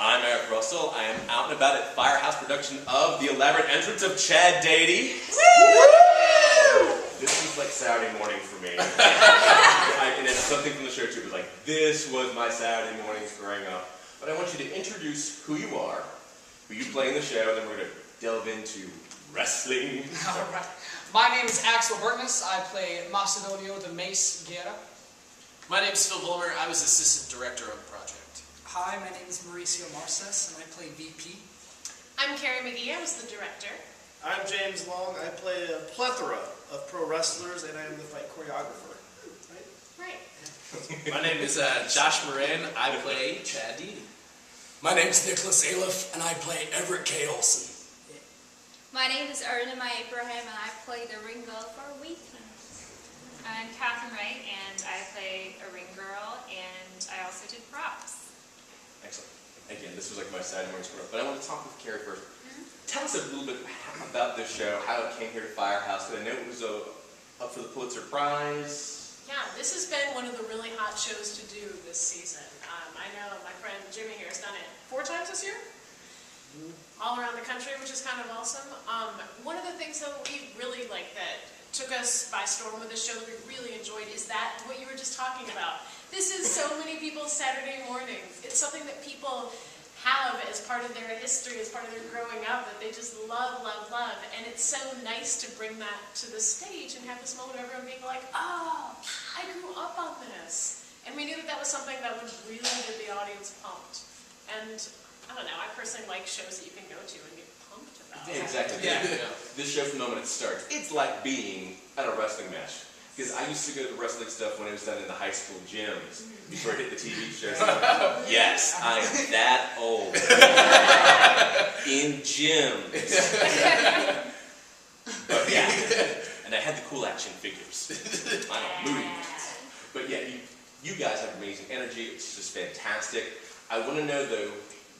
I'm Eric Russell. I am out and about at Firehouse production of The Elaborate Entrance of Chad Deity. This was like Saturday morning for me. And it's something from the show too. It was like, this was my Saturday mornings growing up. But I want you to introduce who you are, who you play in the show, and then we're going to delve into wrestling. All right. My name is Axel Bertness. I play Macedonio the Mace Guerra. My name is Phil Bulmer. I was assistant director of the project. Hi, my name is Mauricio Marces, and I play VP. I'm Carrie McGee. I was the director. I'm James Long. I play a plethora of pro wrestlers, and I am the fight choreographer. Right. My name is Josh Moran. I play Chad Deity. My name is Nicholas Aliff, and I play Everett K. Olson. My name is Ernema Abraham, and I play the ring girl for Weekly. I'm Catherine Wright, and I play a ring girl, and I also did props. Excellent. Again, this was like my Saturday mornings growing up. But I want to talk with Carrie first. Tell us a little bit about this show, how it came here to Firehouse. Because I know it was up for the Pulitzer Prize. Yeah, this has been one of the really hot shows to do this season. I know my friend Jimmy here has done it 4 times this year. All around the country, which is kind of awesome. One of the things that we really like that took us by storm with this show that we really enjoyed is that what you were just talking about. This is so many people's Saturday mornings. It's something that people have as part of their history, as part of their growing up, that they just love, love, love. And it's so nice to bring that to the stage and have this moment of everyone being like, oh, I grew up on this. And we knew that that was something that would really get the audience pumped. And I don't know, I personally like shows that you can go to and get pumped about. Yeah, exactly. Yeah. This show from the moment it starts, it's like being at a wrestling match. Because I used to go to the wrestling stuff when it was done in the high school gyms before I hit the TV shows. Yes, I am that old. In gyms. But yeah, and I had the cool action figures. I don't move. But yeah, you guys have amazing energy. It's just fantastic. I want to know though,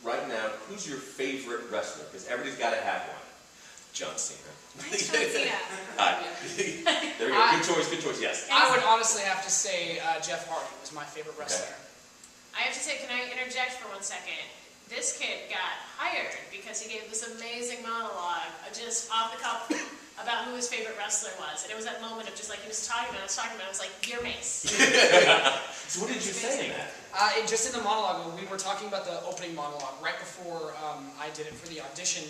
right now, who's your favorite wrestler? Because everybody's got to have one. John Cena. Nice John Cena. There we go. Good choice, yes. I would honestly have to say Jeff Hardy was my favorite wrestler. I have to say, can I interject for 1 second? This kid got hired because he gave this amazing monologue just off the cuff about who his favorite wrestler was. And it was that moment of just like, he was talking about it, I was like, you're Mace. So what did you say in that? Just in the monologue, we were talking about the opening monologue right before I did it for the audition.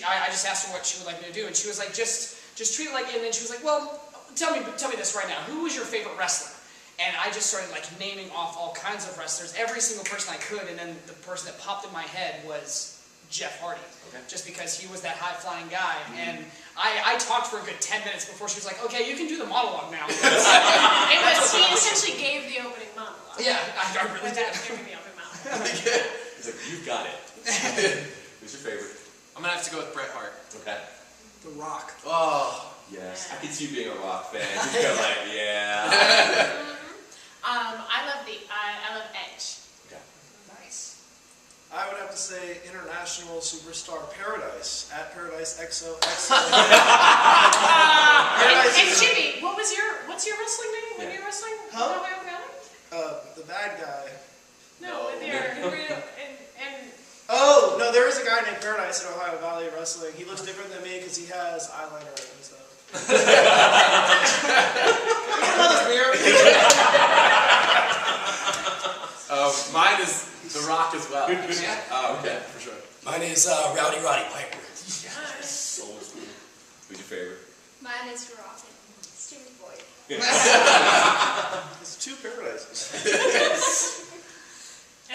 I just asked her what she would like me to do, and she was like, just treat it like, and then she was like, well, tell me this right now. Who was your favorite wrestler? And I just started like naming off all kinds of wrestlers, every single person I could, and then the person that popped in my head was Jeff Hardy, just because he was that high-flying guy. And I talked for a good 10 minutes before she was like, okay, you can do the monologue now. He essentially gave the opening monologue. Yeah, I really did. Giving the opening monologue. He's like, you've got it. Who's your favorite? I'm going to have to go with Bret Hart. Okay. The Rock. Oh, yes. I could see you being a rock fan. Just go like, yeah. I love Edge. Okay. Nice. I would have to say international superstar Paradise, at Paradise XOXO. And Jimmy, what's your wrestling name when you're wrestling? Huh? Ohio Valley? The bad guy. No, with your and Oh, no, there is a guy named Paradise in Ohio Valley Wrestling. He looks different than me because he has eyeliner and stuff. Mine is The Rock as well. Oh, okay, for sure. Mine is Rowdy Roddy Piper. Yes. Old school. Who's your favorite? Mine is Robin, Stupid Boy. It's 2 Paradises.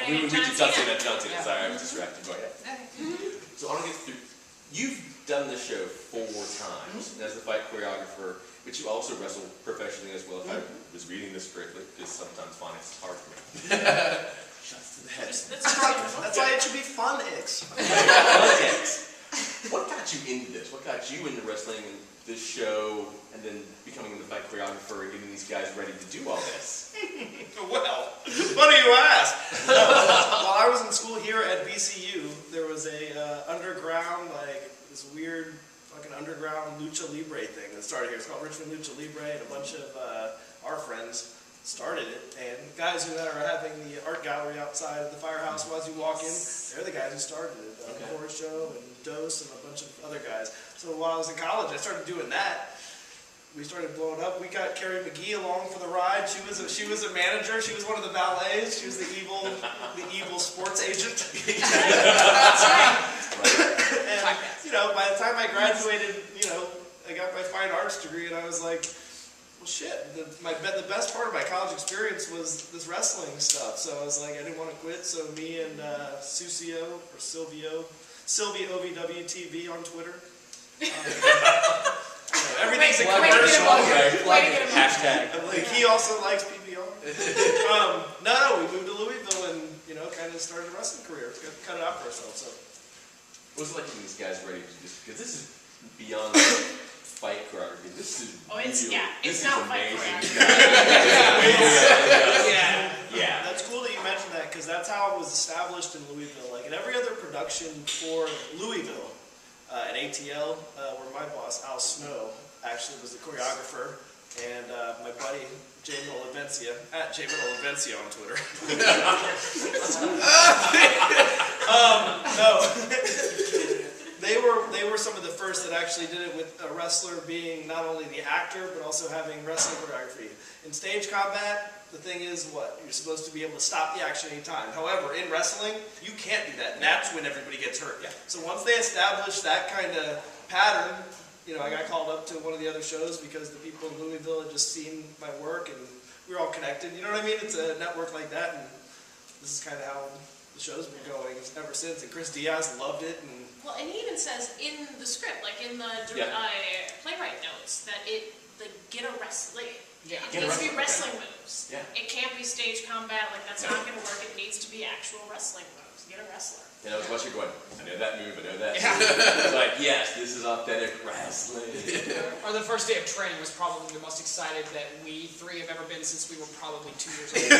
We just John Cena. Sorry, I was distracted. Go ahead. So I want to get through. You've done this show 4 times as the fight choreographer, but you also wrestle professionally as well. If I was reading this correctly, because sometimes phonics is hard for me. Shots to the head. That's why it should be fun, Ix. What got you into this? What got you into wrestling and this show, and then becoming the fight choreographer and getting these guys ready to do all this? Well, funny you ask. While I was in school here at VCU, there was a underground, like this weird fucking underground lucha libre thing that started here. It's called Richmond Lucha Libre, and a bunch of our friends started it, and the guys who are having the art gallery outside of the Firehouse as you walk in, they're the guys who started it. Horror Show and Dose and a bunch of other guys. So while I was in college, I started doing that. We started blowing up. We got Carrie McGee along for the ride. She was a manager. She was one of the valets. She was the evil sports agent. That's right. And you know, by the time I graduated, you know, I got my fine arts degree, and I was like, well, shit. The best part of my college experience was this wrestling stuff. So I was like, I didn't want to quit. So me and Sucio or Silvio OVWTV on Twitter. Everything's a commercial. Hashtag. Like, he also likes PBR. No, we moved to Louisville and, you know, kind of started a wrestling career. Cut it out for ourselves. So. What was it like getting these guys ready to just, because this is beyond fight choreography. This is it's not fight choreography. Yeah. That's cool that you mentioned that, because that's how it was established in Louisville. Like in every other production for Louisville, at ATL, where my boss, Al Snow, actually was the choreographer, and my buddy, Jamin Olivencia, at Jamin Olivencia on Twitter. They were some of the first that actually did it with a wrestler being not only the actor, but also having wrestling choreography. In stage combat, the thing is what? You're supposed to be able to stop the action anytime. However, in wrestling, you can't do that, and that's when everybody gets hurt. Yeah. So once they established that kind of pattern, you know, I got called up to one of the other shows because the people in Louisville had just seen my work, and we were all connected. You know what I mean? It's a network like that, and this is kind of how the show's been going ever since. And Chris Diaz loved it. And well, and he even says in the script, like in the playwright notes, that get a wrestling. Yeah. It needs to be wrestling moves. Yeah. It can't be stage combat. Like that's not going to work. It needs to be actual wrestling moves. Get a wrestler. And I was watching going, I know that move, I know that move. It's like, yes, this is authentic wrestling. Or the first day of training was probably the most excited that we three have ever been since we were probably 2 years old.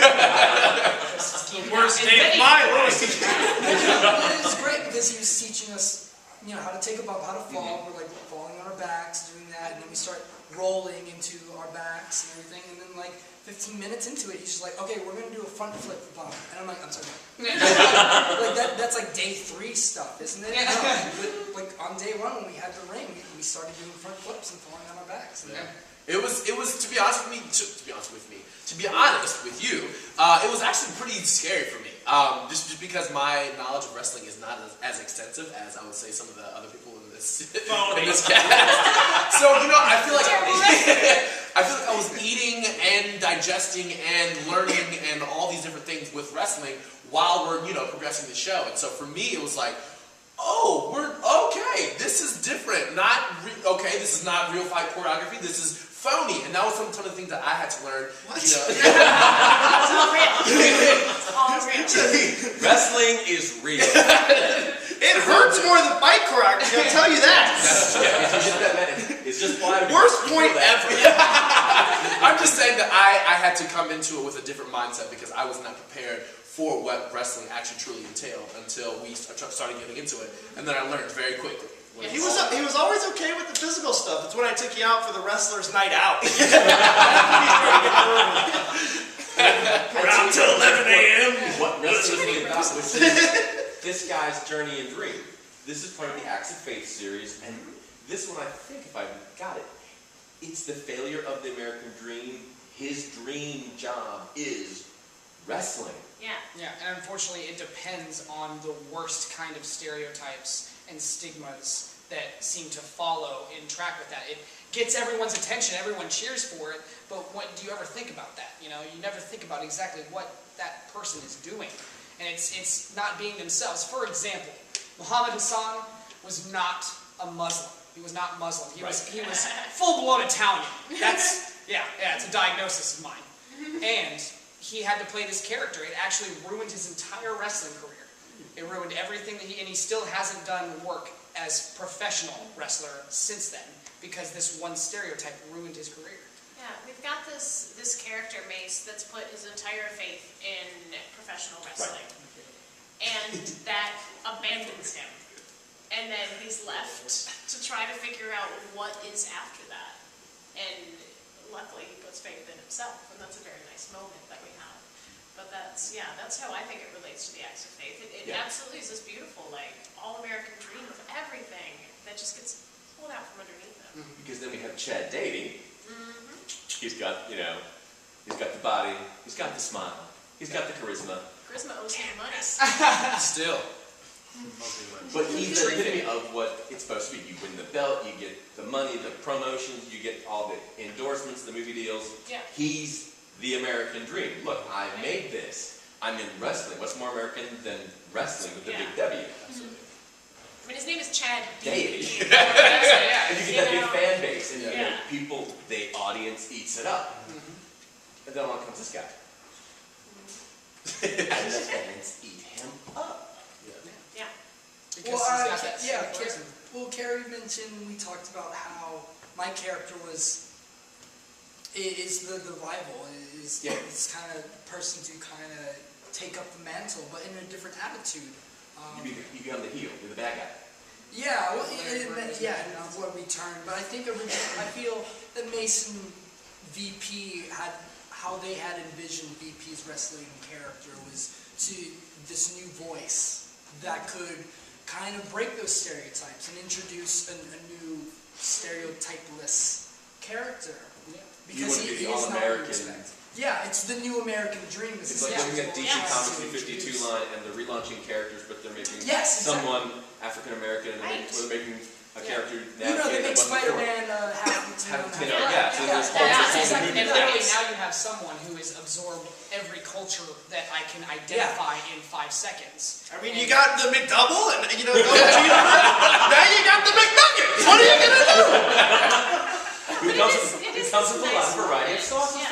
the worst day of my life. It was great because he was teaching us, you know, how to take a bump, how to fall. We're like falling on our backs, doing that, and then we start rolling into our backs and everything, and then like 15 minutes into it, he's just like, okay, we're gonna do a front flip bump, and I'm like, I'm sorry. Like that's like day 3 stuff, isn't it? No, but like on day 1 when we had the ring, we started doing front flips and falling on our backs. Yeah. It was to be honest with you, it was actually pretty scary for me. Just because my knowledge of wrestling is not as extensive as I would say some of the other people in this cast. So, you know, I feel like I was eating and digesting and learning and all these different things with wrestling while we're, you know, progressing the show. And so for me, it was like, oh, we're okay. This is different. This is not real fight choreography. This is phony. And that was some of the things that I had to learn. What? You know. It's all real. It's all real. Wrestling is real. It hurts more than fight choreography, I'll tell you that. It's just why worst point ever. I'm just saying that I had to come into it with a different mindset because I was not prepared for what wrestling actually truly entailed until we started getting into it. And then I learned very quickly. He was always okay with the physical stuff. It's when I took you out for the wrestlers' night out. Around till 11 a.m. What wrestling is about, which is this guy's journey and dream. This is part of the Acts of Faith series, and this one, I think, if I got it, it's the failure of the American dream. His dream job is wrestling. Yeah. Yeah, and unfortunately it depends on the worst kind of stereotypes and stigmas that seem to follow in track with that. It gets everyone's attention, everyone cheers for it, but what do you ever think about that? You know, you never think about exactly what that person is doing. And it's not being themselves. For example, Muhammad Hassan was not a Muslim. He was not Muslim. He was full-blown Italian. That's it's a diagnosis of mine. And he had to play this character. It actually ruined his entire wrestling career. It ruined everything that he still hasn't done work as professional wrestler since then because this one stereotype ruined his career. Yeah, we've got this character, Mace, that's put his entire faith in professional wrestling. And that abandons him. And then he's left to try to figure out what is after that. And luckily he puts faith in himself, and that's a very nice moment that we have. But that's how I think it relates to the acts of faith. It absolutely is this beautiful, like, all-American dream of everything that just gets pulled out from underneath them. Because then we have Chad Deity. He's got, he's got the body, he's got the smile, he's got the charisma. Charisma owes him money. Still. But he's the epitome of what it's supposed to be. You win the belt, you get the money, the promotions, you get all the endorsements, the movie deals. Yeah. He's the American dream. Look, I made this. I'm in wrestling. What's more American than wrestling with the big W? I mean, his name is Chad Deity. Yeah. And you get that big fan base, and people, the audience eats it up. And then along comes this guy. And the fans eat him up. Yeah. Because Well, he's got that charisma. Carrie mentioned, we talked about how my character is the rival, is kind of person to kind of take up the mantle, but in a different attitude. You become the heel, you're the bad guy. Yeah, well, and what we turn. But I think I feel that Mason VP had how they had envisioned VP's wrestling character was to this new voice that could kind of break those stereotypes and introduce a new stereotypeless character. Because you want to be he the is not all-American. Yeah, it's the new American dream. It's like looking at DC Comics New 52 line and they're relaunching characters, but they're making someone African American, and they're making a character now. They make Spider-Man half Latino. So there's whole And literally now you have someone who has absorbed every culture that I can identify in 5 seconds. I mean, you got the McDouble, and double cheeseburger. Now you got the McNugget. What are you gonna do? It comes with a lot of variety of sauces.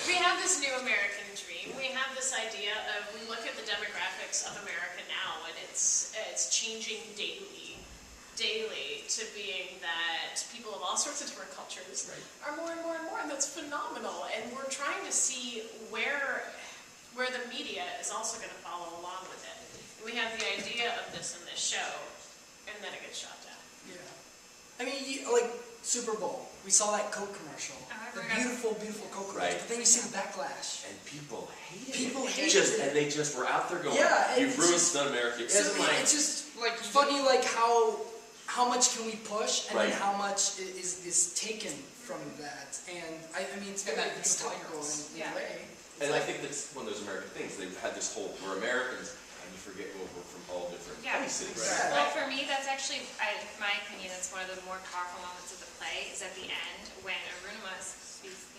We have this new American dream. We have this idea of, we look at the demographics of America now, and it's changing daily to being that people of all sorts of different cultures are more and more and more, and that's phenomenal. And we're trying to see where the media is also going to follow along with it. And we have the idea of this in this show, and then it gets shot down. Yeah. I mean, like Super Bowl, we saw that Coke commercial. The beautiful, beautiful Coke commercial. But then you see the backlash. And people hate it. People hate it. And they just were out there going, you've ruined Sun America. It's just like funny, like how much can we push, and then how much is taken from that. And I mean, it's very topical in a way. And I think that's one of those American things. They've had this whole, we're Americans, and you forget we're from all different places. Well, for me, that's actually, my opinion, that's one of the more powerful moments of the play, is at the end, when Arunima speaks,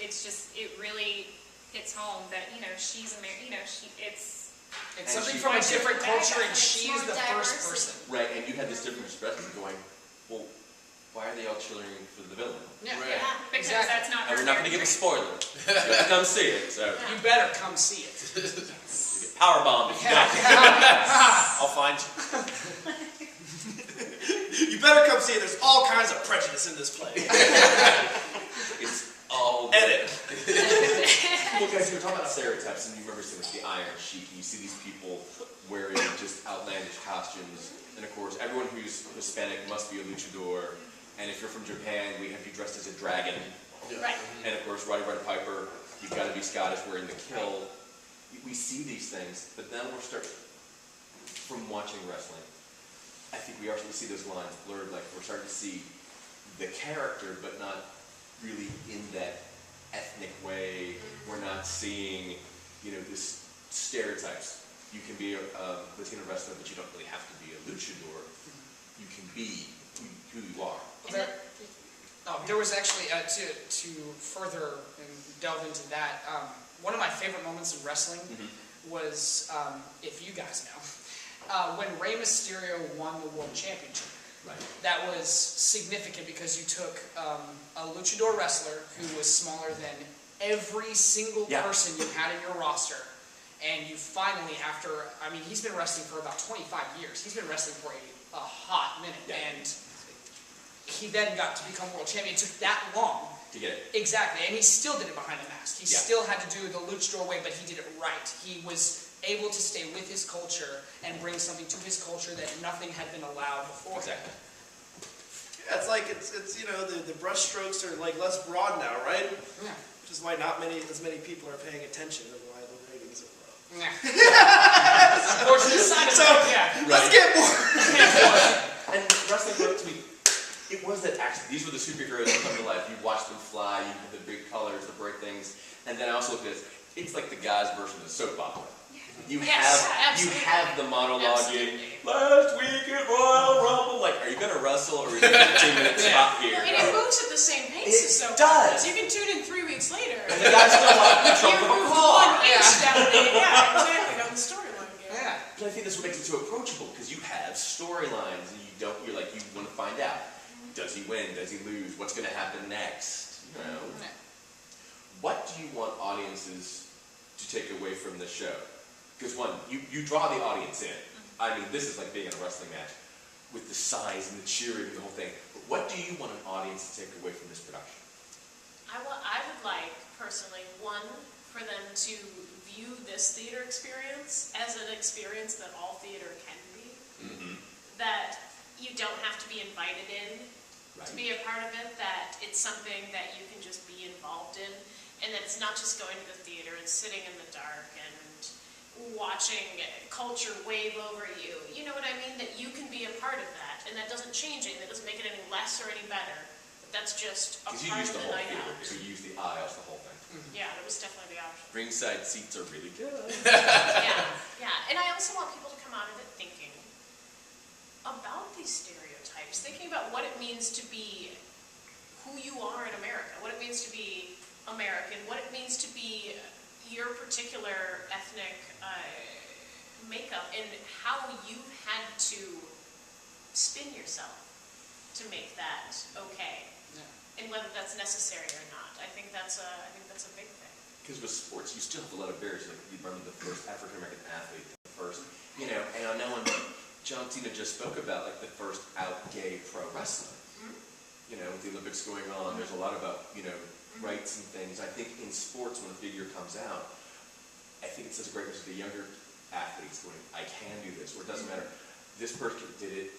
it's just, it really hits home that, she's American, it's something from a different culture, and she's the first person. Right, and you had this different perspective going, well, why are they all cheering for the villain? Because that's not her. And we're not going to give a spoiler. You have to come see it. So. You better come see it. You get powerbombed if you don't. I'll find you. You better come see it. There's all kinds of prejudice in this play. It's all edit. Well, guys, you were talking about stereotypes, and you remember seeing the Iron Sheik, and you see these people wearing just outlandish costumes, and of course, everyone who's Hispanic must be a luchador, and if you're from Japan, we have you dressed as a dragon. Right. And of course, Roddy Piper, you've got to be Scottish wearing the kill. We see these things, but then from watching wrestling, I think we are starting to see those lines blurred, like we're starting to see the character, but not really in that ethnic way. We're not seeing, this stereotypes. You can be a Latino wrestler, but you don't really have to be a luchador. You can be who you are. There was actually, to further delve into that, one of my favorite moments in wrestling was, if you guys know, when Rey Mysterio won the World Championship. That was significant because you took a luchador wrestler who was smaller than every single person you had in your roster, and you finally, he's been wrestling for about 25 years. He's been wrestling for a hot minute, and he then got to become world champion. It took that long to get it. Exactly, and he still did it behind a mask. He still had to do the luchador way, but he did it right. He was able to stay with his culture and bring something to his culture that nothing had been allowed before. Exactly. Yeah, it's like it's you know the brush strokes are like less broad now, right? Yeah. Which is why not as many people are paying attention and why the ratings are low. Yeah. Unfortunate side of it, yeah. Let's get more. And wrestling broke to me. It was that action. These were the superheroes that come to life. You watch them fly, you have the big colors, the bright things. And then I also look at this. It's like the guy's version of the soap opera. You have the monologue. Last week at Royal Rumble. Like, are you going to wrestle or is it a 15-minute spot here? And it moves at the same pace as soap does. operas. You can tune in 3 weeks later. And the guy's still like the trunk of a car. Yeah, exactly. Down the storyline. Yeah. But I think that's what makes it so approachable because you have storylines and you want to find out. Does he win? Does he lose? What's going to happen next? You know? What do you want audiences to take away from this show? Because one, you draw the audience in. I mean, this is like being in a wrestling match with the size and the cheering and the whole thing. But what do you want an audience to take away from this production? I would like, personally, one, for them to view this theater experience as an experience that all theater can be. Mm-hmm. That you don't have to be invited in to be a part of it, that it's something that you can just be involved in, and that it's not just going to the theater and sitting in the dark and watching culture wave over you. You know what I mean? That you can be a part of that, and that doesn't change it, that doesn't make it any less or any better. That's just a part of the night out. Because you used the whole theater, so you used the aisles, the whole thing. Yeah, that was definitely the option. Ringside seats are really good. Yeah. And I also want people to come out of it thinking about these stereotypes, thinking about what it means to be who you are in America, what it means to be American, what it means to be your particular ethnic makeup, and how you've had to spin yourself to make that okay, and whether that's necessary or not. I think that's a big thing. Because with sports, you still have a lot of barriers. Like you remember the first African American athlete, the first, and I know when John Cena just spoke about like the first out gay pro wrestling. With the Olympics going on, there's a lot about rights and things. I think in sports, when a figure comes out, I think it says a great message to the younger athletes going, I can do this, or it doesn't matter. This person did it,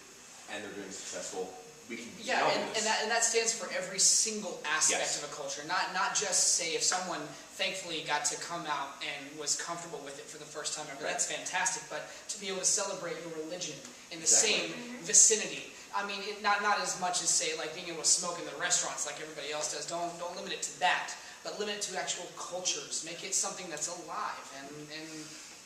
and they're doing successful. We can be and that stands for every single aspect of a culture. Not just say if someone thankfully got to come out and was comfortable with it for the first time ever. That's fantastic. But to be able to celebrate your religion in the same vicinity. I mean, not as much as say like being able to smoke in the restaurants like everybody else does. Don't limit it to that, but limit it to actual cultures. Make it something that's alive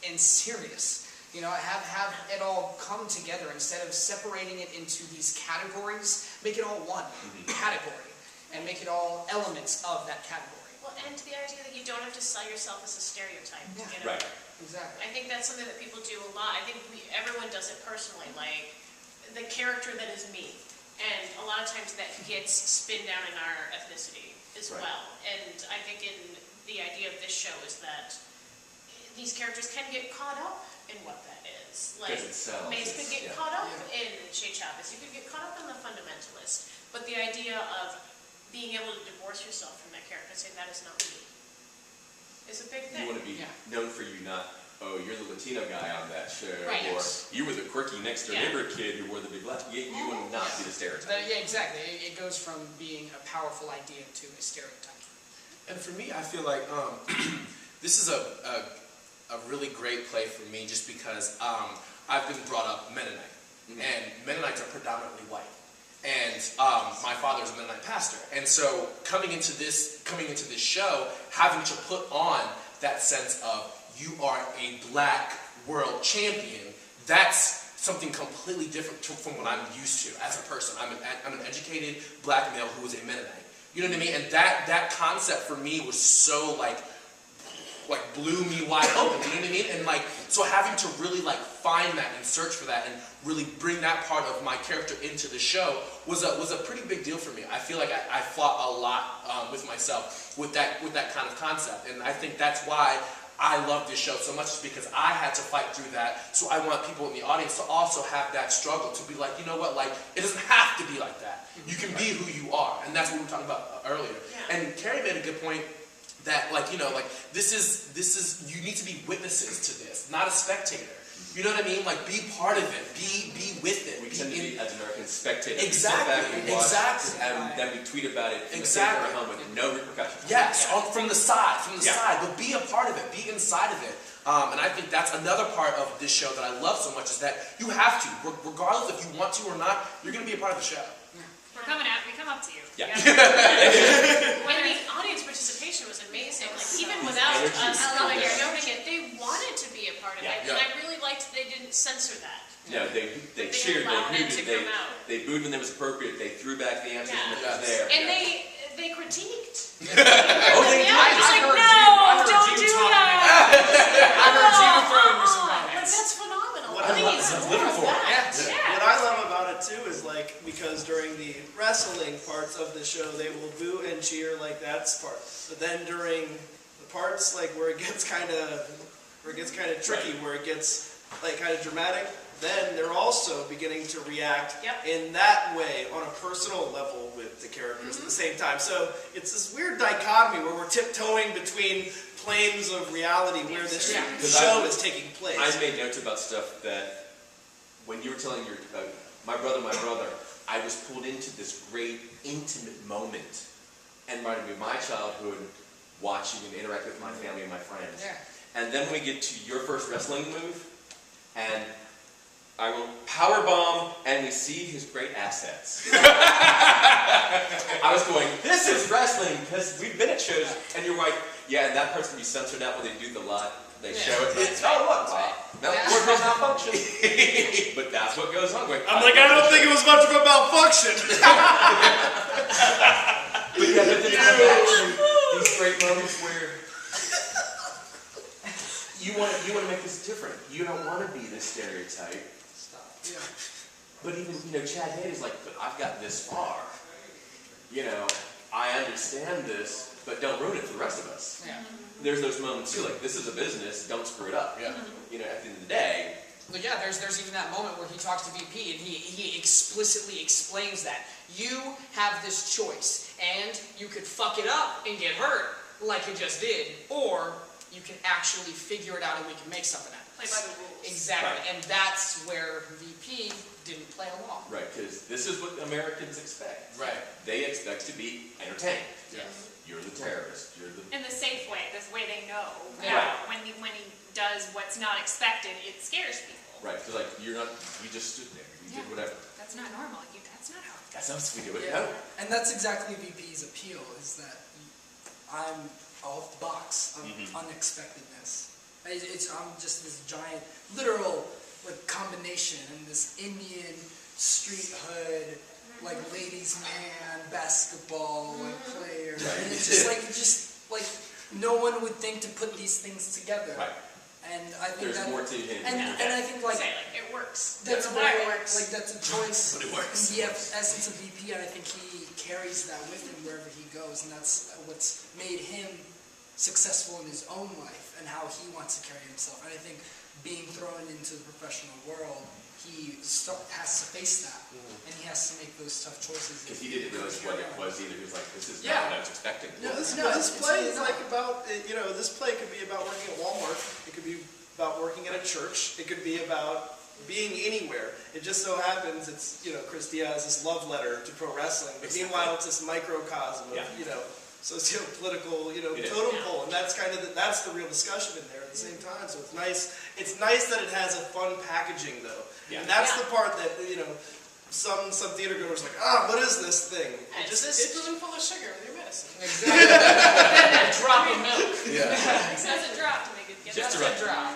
and serious. Have it all come together instead of separating it into these categories. Make it all one category and make it all elements of that category. Well, and the idea that you don't have to sell yourself as a stereotype to get right. over. Exactly. I think that's something that people do a lot. I think everyone does it personally, like the character that is me. And a lot of times that gets spin down in our ethnicity as well. And I think in the idea of this show is that these characters can get caught up in what that is. Like, Mace could get caught up in Che Chavez. You could get caught up in the fundamentalist. But the idea of being able to divorce yourself from that character and say, that is not me, is a big thing. You want to be known for you, not, oh, you're the Latino guy on that show, right. or you were the quirky next door neighbor kid who wore the big black. You want to not be the stereotype. Exactly. It goes from being a powerful idea to a stereotype. And for me, I feel like this is a really great play for me just because I've been brought up Mennonite, and Mennonites are predominantly white. And my father's a Mennonite pastor, and so coming into this show, having to put on that sense of you are a black world champion, that's something completely different from what I'm used to as a person. I'm an educated black male who is a Mennonite. You know what I mean? And that concept for me was so like blew me wide open, you know what I mean? And so having to really find that and search for that and really bring that part of my character into the show was a pretty big deal for me. I feel like I fought a lot with myself with that kind of concept, and I think that's why I love this show so much, is because I had to fight through that. So I want people in the audience to also have that struggle, to be like, you know what, it doesn't have to be like that. You can be who you are, and that's what we were talking about earlier. Yeah. And Carrie made a good point that, this is you need to be witnesses to this, not a spectator. You know what I mean? Like, be part of it. Be with it. We tend to be, as Americans, spectators. Exactly. We sit back, we watch, Exactly. and then we tweet about it from Exactly. the home with no repercussions. Yes, from the side, Yeah. but be a part of it, be inside of it. And I think that's another part of this show that I love so much is that you have to, regardless if you want to or not, you're going to be a part of the show. We're coming out. We come up to you. Yeah. When the audience participation was amazing, like even without Energy. us really noting it, they wanted to be a part of it, Yeah. and I really liked they didn't censor that. No, they They cheered, allowed they it to hooted, come out. they booed when it was appropriate, they threw back the answers when it Yeah. was there. And they critiqued. Oh, they Yeah, did? it's like, heard no, I heard don't you do talking that. I heard you throwing me some Like, comments. that's phenomenal. What I Please, love- more living of for it. that. Yeah. Yeah. What I love about it too is like, because during the wrestling parts of the show, they will boo and cheer like that's part. But then during the parts like where it gets kind of tricky, where it gets like kind of dramatic, then they're also beginning to react Yep. in that way on a personal level with the characters at the same time. So it's this weird dichotomy where we're tiptoeing between planes of reality where this Yeah. show is taking place. I made notes about stuff that when you were telling your my brother, I was pulled into this great intimate moment and reminded me of my childhood, watching and interacting with my family and my friends. Yeah. And then we get to your first wrestling move, and I will powerbomb, and we see his great assets. I was going, this is wrestling, because we've been at shows, and you're like, yeah, and that part's going to be censored out when they do the live, they show it. It's, oh, look, wardrobe malfunction. But that's what goes on. I'm like, I don't think it was much of a malfunction. But yeah, but then you come back to these great moments where you want to make this different. You don't want to be this stereotype. Yeah. But even, Chad Hayes is like, but I've got this far. I understand this, but don't ruin it for the rest of us. Yeah. There's those moments too, like, this is a business, don't screw it up. Yeah. At the end of the day, But yeah, there's even that moment where he talks to VP and he explicitly explains that you have this choice and you could fuck it up and get hurt like you just did, or you can actually figure it out and we can make something out of Play it. by the rules. Exactly, Right. and that's where VP didn't play along. right, because this is what Americans expect. Right. They expect to be entertained. Yeah. You're the terrorist, you're the... In the safe way, this way they know. Yeah. When he does what's not expected, it scares people. Right, because you just stood there, you did Yeah. whatever. That's not normal. That's not how. That's how we do it. Yeah. No. And that's exactly VP's appeal, is that I'm off the box of unexpectedness. I'm just this giant, literal combination in this Indian street hood, ladies man, basketball player. Right. And it's just like no one would think to put these things together. Right. And I think There's that, more to it. and I think Say, it works. that's Why very, it works. that's a choice. But it works. The essence of VP, and I think he carries that with him wherever he goes, and that's what's made him successful in his own life and how he wants to carry himself. And I think being thrown into the professional world, he has to face that, and he has to make those tough choices. Because he didn't realize what it was either. He was like, this is Yeah. not what I was expecting. This it's play really is not. like about, this play could be about working at Walmart. It could be about working at a church. It could be about being anywhere. It just so happens it's, Chris Diaz's love letter to pro wrestling. But meanwhile, it's this microcosm of, Yeah. socio-political, It is. totem pole. And that's that's the real discussion in there at the same time. So it's nice. It's nice that it has a fun packaging though. Yeah. And that's the part that, some theater goers are like, what is this thing? And it's this spoonful of sugar with your medicine. Exactly. A drop of milk. Yeah. It says a drop to make it get Just That's a a drop.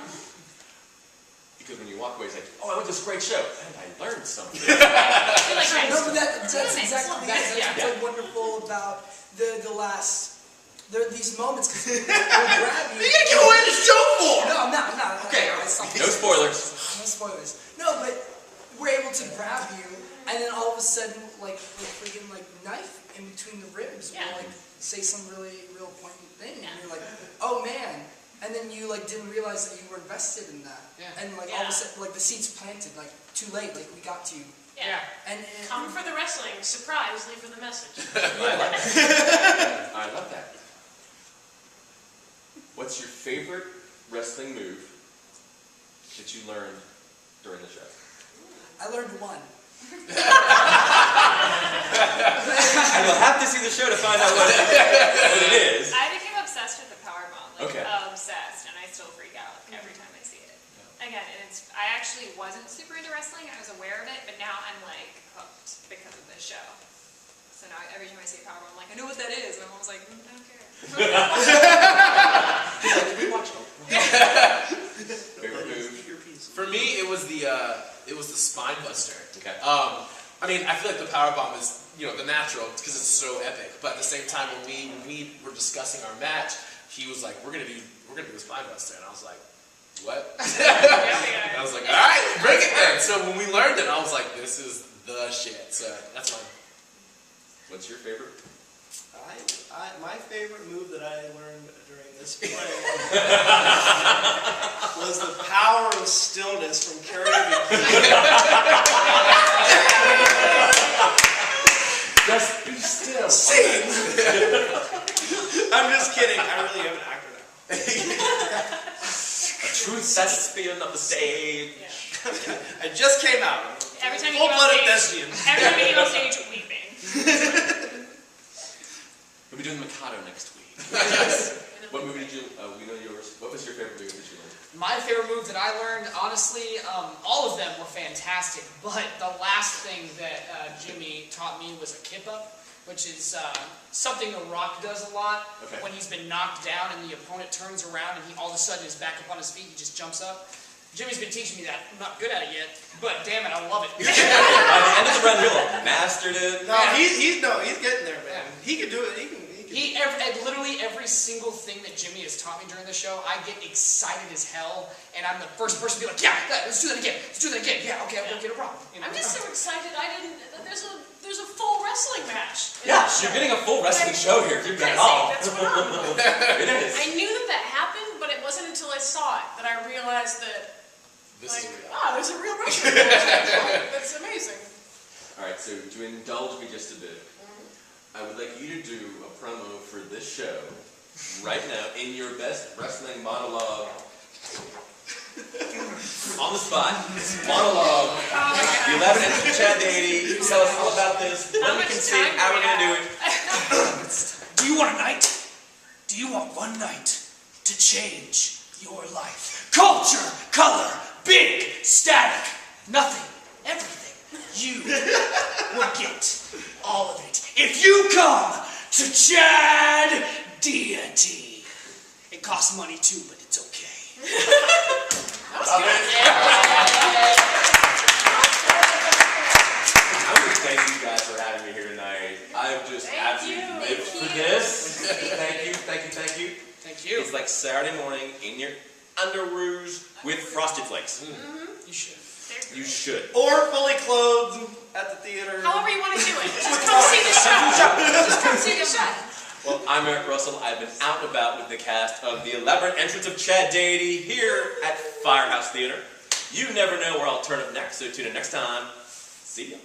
Because when you walk away, it's like, I went to this great show, and I learned something. I feel like No, but that's that's exactly that's Yeah. what's like wonderful about these moments, because they'll grab you. You gotta get away the show for! No, I'm not. Okay, no spoilers. No spoilers. No, but we're able to grab you, and then all of a sudden, like freaking knife in between the ribs, Yeah. will say some real poignant thing, Yeah. and you're like, oh man. And then you didn't realize that you were invested in that, Yeah. and all of a sudden, the seed's planted, too late, we got to you, Yeah. and Come for the wrestling, surprise, leave for the message. I love that. What's your favorite wrestling move that you learned during the show? I learned one. I will have to see the show to find out what it is. I became obsessed with the powerbomb, like Okay. obsessed, and I still freak out every time I see it. Again, and I actually wasn't super into wrestling. I was aware of it, but now I'm like hooked because of this show. So now every time I see a powerbomb, I'm like, I know what that is, and I'm always like, I don't care. We watch it. Favorite move? For me, it was the spine buster. Okay. I mean, I feel like the powerbomb is, the natural because it's so epic. But at the same time, when we were discussing our match, he was like, "We're gonna do the spine buster," and I was like, "What?" I was like, "All right, bring it then." So when we learned it, I was like, "This is the shit." So that's mine. What's your favorite? My favorite move that I learned during this play was the power of stillness from karaoke. Just be still. Sing! I'm just kidding. I really am an actor now. A true thespian of the stage. I just came out. Every time you go on Full-blooded stage, thespian. every time you go on stage, weeping. We'll be doing the Mikado next week. What movie did you, we know yours. What was your favorite movie that you learned? My favorite move that I learned, honestly, all of them were fantastic, but the last thing that Jimmy taught me was a kip-up, which is something The Rock does a lot. Okay. When he's been knocked down and the opponent turns around and he all of a sudden is back up on his feet, he just jumps up. Jimmy's been teaching me that. I'm not good at it yet, but damn it, I love it. By the end of the run, you'll have mastered it. No, he's getting there, man. He can do it. Literally every single thing that Jimmy has taught me during the show, I get excited as hell, and I'm the first person to be like, yeah, let's do that again. Yeah, okay, I'm gonna get a problem. I'm just so excited. There's a full wrestling match. Yeah, you're getting a full wrestling show here. You're getting it all. That's phenomenal. It is. I knew that happened, but it wasn't until I saw it that I realized that, This is real. there's a real wrestling match. That's amazing. All right, so to indulge me just a bit, I would like you to do a promo for this show right now in your best wrestling monologue. On the spot. Monologue. The 11 entrance of Chad Deity. You tell us all about this, when we can see it, how we're going to do it. Do you want a night? Do you want one night to change your life? Culture, color, big, static, nothing, everything. You will get all of it if you come to Chad Deity. It costs money too, but it's okay. I want to thank you guys for having me here tonight. I've just absolutely lived for this. Thank you. Thank you. It's like Saturday morning in your underoos with Frosted Flakes. You should. You should. Or fully clothed at the theater. However you want to do it. Just come see the show. Just come see the show. Well, I'm Eric Russell. I've been out and about with the cast of The Elaborate Entrance of Chad Deity here at Firehouse Theater. You never know where I'll turn up next, so tune in next time. See ya.